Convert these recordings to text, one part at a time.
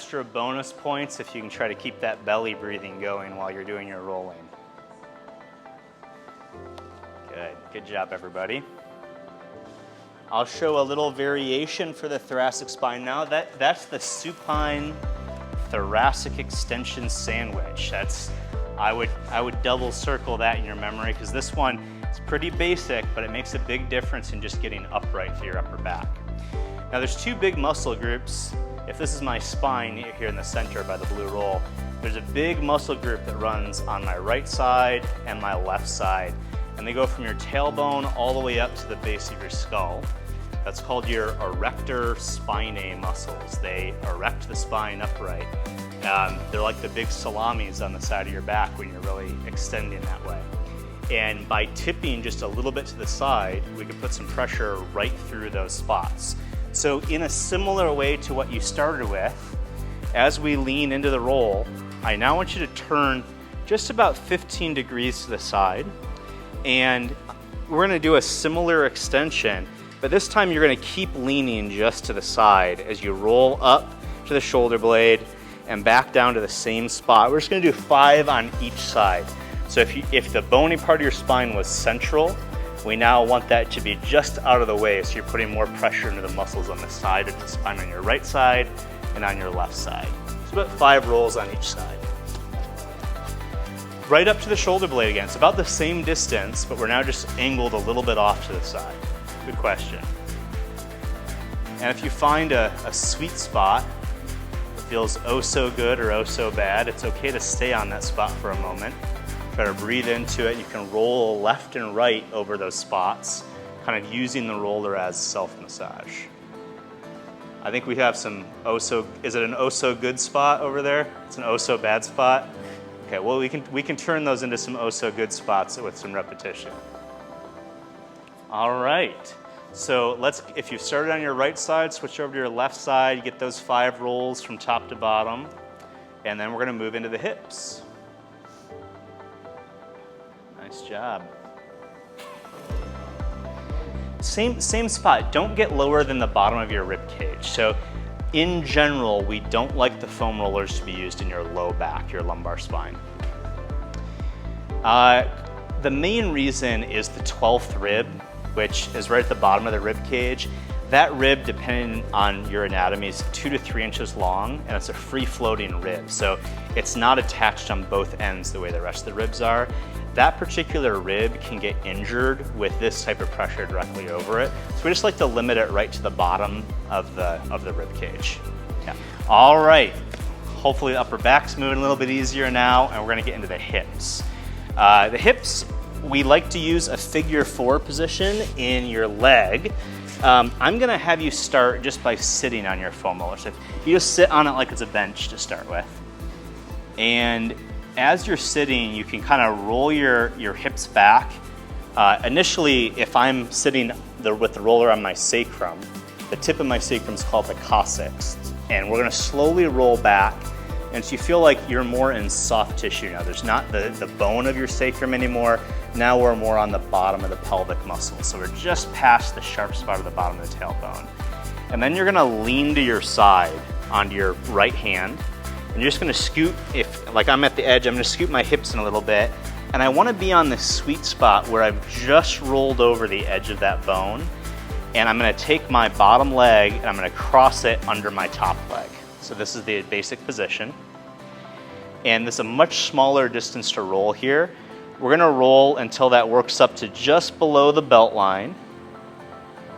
extra bonus points if you can try to keep that belly breathing going while you're doing your rolling. Good job, everybody. I'll show a little variation for the thoracic spine now. That's the supine thoracic extension sandwich. I would double circle that in your memory, because this one is pretty basic, but it makes a big difference in just getting upright to your upper back. Now there's two big muscle groups. If this is my spine here in the center by the blue roll, there's a big muscle group that runs on my right side and my left side. And they go from your tailbone all the way up to the base of your skull. That's called your erector spinae muscles. They erect the spine upright. They're like the big salamis on the side of your back when you're really extending that way. And by tipping just a little bit to the side, we can put some pressure right through those spots. So in a similar way to what you started with, as we lean into the roll, I now want you to turn just about 15 degrees to the side. And we're gonna do a similar extension, but this time you're gonna keep leaning just to the side as you roll up to the shoulder blade and back down to the same spot. We're just gonna do 5 on each side. So if the bony part of your spine was central, we now want that to be just out of the way, so you're putting more pressure into the muscles on the side of the spine on your right side and on your left side. So about 5 rolls on each side. Right up to the shoulder blade again. It's about the same distance, but we're now just angled a little bit off to the side. Good question. And if you find a sweet spot that feels oh so good or oh so bad, it's okay to stay on that spot for a moment. Try to breathe into it. You can roll left and right over those spots, kind of using the roller as self-massage. I think we have some is it an oh so good spot over there? It's an oh so bad spot? Okay, well we can turn those into some oh so good spots with some repetition. All right, so if you've started on your right side, switch over to your left side, you get those 5 rolls from top to bottom, and then we're gonna move into the hips. Nice job. Same spot, don't get lower than the bottom of your rib cage. So in general, we don't like the foam rollers to be used in your low back, your lumbar spine. The main reason is the 12th rib, which is right at the bottom of the rib cage. That rib, depending on your anatomy, is 2 to 3 inches long, and it's a free-floating rib. So it's not attached on both ends the way the rest of the ribs are. That particular rib can get injured with this type of pressure directly over it. So we just like to limit it right to the bottom of the rib cage. Yeah. All right, hopefully the upper back's moving a little bit easier now, and we're gonna get into the hips. The hips, we like to use a figure 4 position in your leg. I'm gonna have you start just by sitting on your foam roller. So you just sit on it like it's a bench to start with. And as you're sitting, you can kind of roll your hips back. Initially, if I'm sitting with the roller on my sacrum, the tip of my sacrum is called the coccyx. And we're gonna slowly roll back. And so you feel like you're more in soft tissue now. There's not the bone of your sacrum anymore. Now we're more on the bottom of the pelvic muscle. So we're just past the sharp spot of the bottom of the tailbone. And then you're gonna lean to your side onto your right hand. And you're just gonna scoot, like I'm at the edge, I'm gonna scoot my hips in a little bit. And I wanna be on this sweet spot where I've just rolled over the edge of that bone. And I'm gonna take my bottom leg and I'm gonna cross it under my top leg. So this is the basic position. And this is a much smaller distance to roll here. We're gonna roll until that works up to just below the belt line.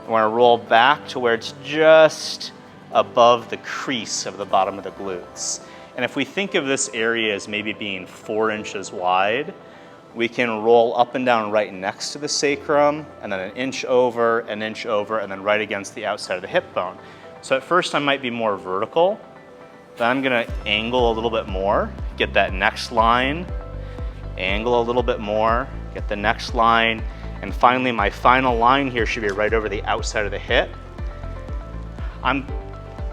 We're gonna roll back to where it's just above the crease of the bottom of the glutes. And if we think of this area as maybe being 4 inches wide, we can roll up and down right next to the sacrum, and then an inch over, and then right against the outside of the hip bone. So at first I might be more vertical, then I'm gonna angle a little bit more, get that next line, angle a little bit more, get the next line, and finally my final line here should be right over the outside of the hip. I'm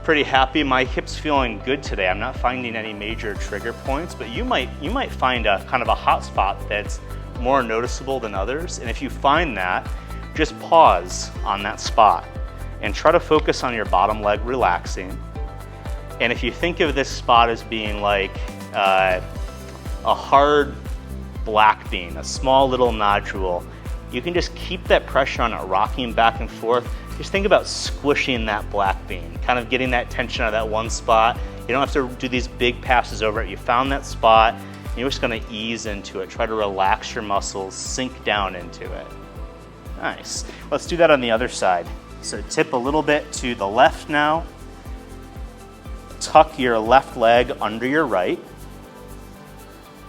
pretty happy, my hip's feeling good today. I'm not finding any major trigger points, but you might find a kind of a hot spot that's more noticeable than others. And if you find that, just pause on that spot and try to focus on your bottom leg relaxing. And if you think of this spot as being like a hard black bean, a small little nodule, you can just keep that pressure on it, rocking back and forth. Just think about squishing that black bean, kind of getting that tension out of that one spot. You don't have to do these big passes over it. You found that spot, and you're just gonna ease into it. Try to relax your muscles, sink down into it. Nice. Let's do that on the other side. So tip a little bit to the left now. Tuck your left leg under your right.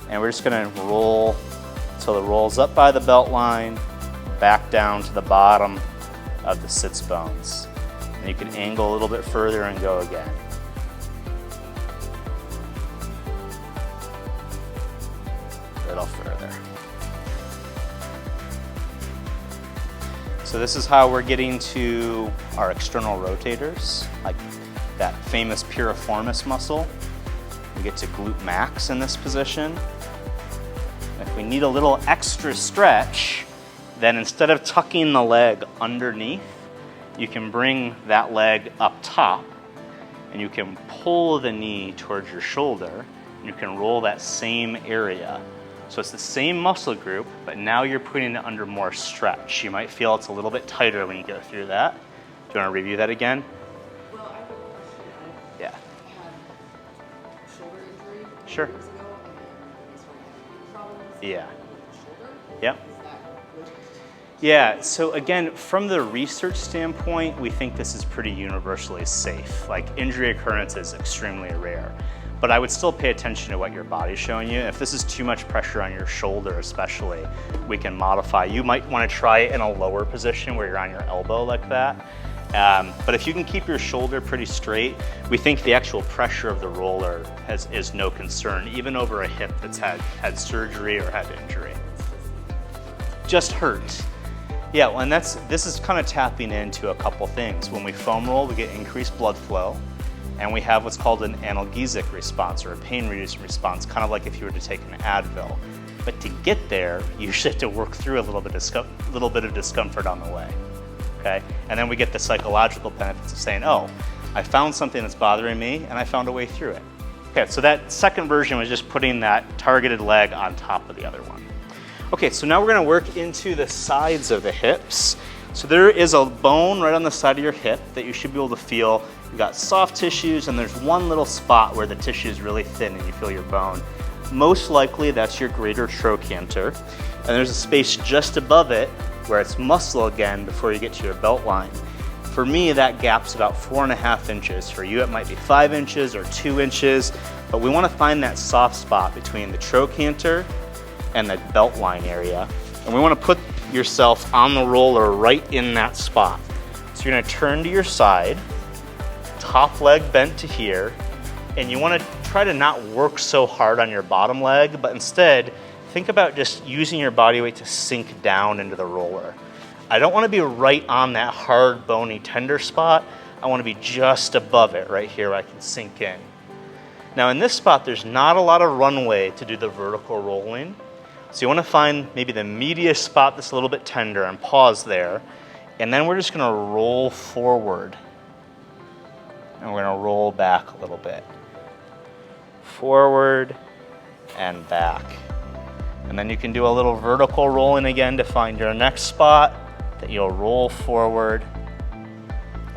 And we're just gonna roll till it rolls up by the belt line, back down to the bottom of the sits bones. And you can angle a little bit further and go again. A little further. So this is how we're getting to our external rotators, like that famous piriformis muscle. We get to glute max in this position. If we need a little extra stretch, then instead of tucking the leg underneath, you can bring that leg up top and you can pull the knee towards your shoulder and you can roll that same area. So it's the same muscle group, but now you're putting it under more stretch. You might feel it's a little bit tighter when you go through that. Do you want to review that again? Well, I have a question. Yeah. Had shoulder injury Sure. years ago, and then I started having problems Yeah. with the shoulder. Yep. Is that good? Yeah, so again, from the research standpoint, we think this is pretty universally safe. Like, injury occurrence is extremely rare. But I would still pay attention to what your body's showing you. If this is too much pressure on your shoulder especially, we can modify. You might want to try it in a lower position where you're on your elbow like that. But if you can keep your shoulder pretty straight, we think the actual pressure of the roller is no concern, even over a hip that's had surgery or had injury. Just hurt. Yeah, well, and this is kind of tapping into a couple things. When we foam roll, we get increased blood flow, and we have what's called an analgesic response, or a pain-reducing response, kind of like if you were to take an Advil. But to get there, you usually have to work through a little bit of discomfort on the way, okay? And then we get the psychological benefits of saying, oh, I found something that's bothering me, and I found a way through it. Okay, so that second version was just putting that targeted leg on top of the other one. Okay, so now we're gonna work into the sides of the hips. So there is a bone right on the side of your hip that you should be able to feel. You've got soft tissues, and there's one little spot where the tissue is really thin and you feel your bone. Most likely that's your greater trochanter. And there's a space just above it where it's muscle again before you get to your belt line. For me, that gap's about 4.5 inches. For you, it might be 5 inches or 2 inches, but we wanna find that soft spot between the trochanter and the belt line area. And we wanna put yourself on the roller right in that spot. So you're gonna turn to your side, top leg bent to here, and you wanna try to not work so hard on your bottom leg, but instead, think about just using your body weight to sink down into the roller. I don't wanna be right on that hard, bony, tender spot. I wanna be just above it, right here where I can sink in. Now in this spot, there's not a lot of runway to do the vertical rolling. So you wanna find maybe the meatiest spot that's a little bit tender and pause there. And then we're just gonna roll forward. And we're gonna roll back a little bit. Forward and back. And then you can do a little vertical rolling again to find your next spot that you'll roll forward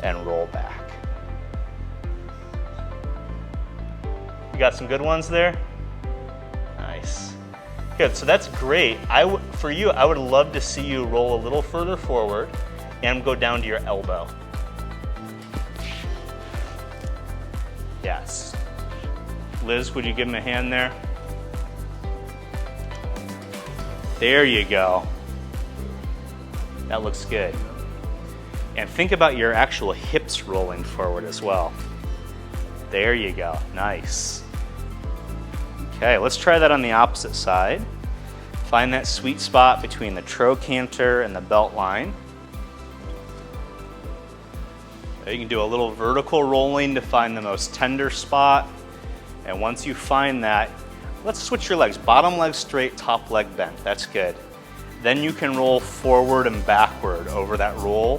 and roll back. You got some good ones there? Nice. Good, so that's great. For you, I would love to see you roll a little further forward and go down to your elbow. Yes. Liz, would you give him a hand there? There you go. That looks good. And think about your actual hips rolling forward as well. There you go, nice. Okay, let's try that on the opposite side. Find that sweet spot between the trochanter and the belt line. You can do a little vertical rolling to find the most tender spot. And once you find that, let's switch your legs. Bottom leg straight, top leg bent, that's good. Then you can roll forward and backward over that roll